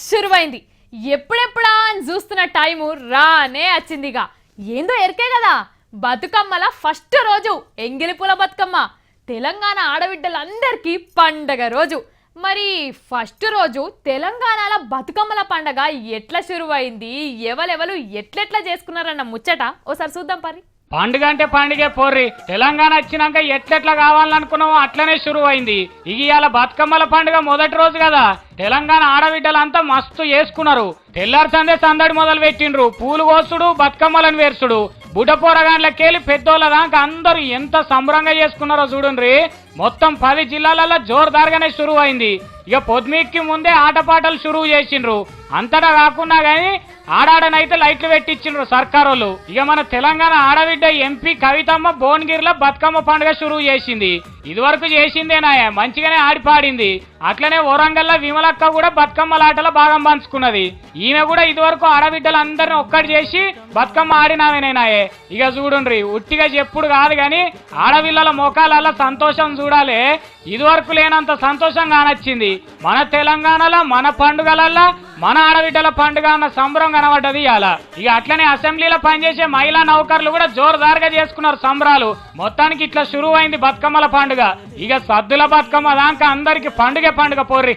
శురువైంది. ఎప్పుడెప్పుడా అని చూస్తున్న టైము రానే వచ్చిందిగా. ఏందో ఎరికే కదా, బతుకమ్మల ఫస్ట్ రోజు ఎంగిలిపూల బతుకమ్మ. తెలంగాణ ఆడబిడ్డలందరికీ పండగ రోజు. మరి ఫస్ట్ రోజు తెలంగాణలో బతుకమ్మల పండగ ఎట్లా శురువైంది, ఎవరెవరు ఎట్లెట్లా చేసుకున్నారన్న ముచ్చట ఓసారి చూద్దాం పరి. పండుగ అంటే పండుగే పోర్రి. తెలంగాణ వచ్చినాక ఎట్లెట్లా కావాలనుకున్నామో అట్లనే శురువైంది. ఇవాళ బతుకమ్మల పండుగ మొదటి రోజు కదా. తెలంగాణ ఆడబిడ్డలంతా మస్తు చేసుకున్నారు. తెల్లారి సందే సందడి మొదలు పెట్టిండ్రు. పూలు కోసుడు, బతుకమ్మలను వేర్చుడు. బుడ్డపోరగాండ్లకెళ్ళి పెద్దోళ్ళ దాకా అందరూ ఎంత సంబరంగా చేసుకున్నారో చూడండి. మొత్తం 10 జిల్లాలలో జోరుదారుగానే శురువైంది. ఇక పొద్దుమిక్కి ముందే ఆటపాటలు శురువు చేసిండ్రు. అంతటా కాకున్నా గానీ ఆడాడనైతే లైట్లు పెట్టించిండ్రు సర్కారోళ్ళు. ఇక మన తెలంగాణ ఆడబిడ్డ ఎంపీ కవితమ్మ భువనగిరిలో బతుకమ్మ పండుగ శురువు చేసింది. ఇదివరకు చేసిందేనాయ, మంచిగానే ఆడిపాడింది. అట్లనే వరంగల్లో విమలక్క కూడా బతుకమ్మలాటలో భాగం పంచుకున్నది. ఈమె కూడా ఇదివరకు ఆడబిడ్డలందరినీ ఒక్కటి చేసి బతుకమ్మ ఆడినామేనాయే. ఇక చూడుండ్రి, ఉట్టిగా చెప్పుడు కాదు గాని ఆడపిల్లల ముఖాలలో సంతోషం చూడాలి. ఇదివరకు లేనంత సంతోషంగా నచ్చింది. మన తెలంగాణలో మన పండుగలల్లో మన ఆడబిడ్డల పండుగ అన్న సంబరం కనబడ్డది ఇవాళ. ఇక అట్లనే అసెంబ్లీలో పనిచేసే మహిళా నౌకర్లు కూడా జోరుదారుగా చేసుకున్నారు సంబరాలు. మొత్తానికి ఇట్లా శురువైంది బతుకమ్మల పండుగ. ఇక సద్దుల బతుకమ్మ దాకా అందరికి పండుగ పోర్రి.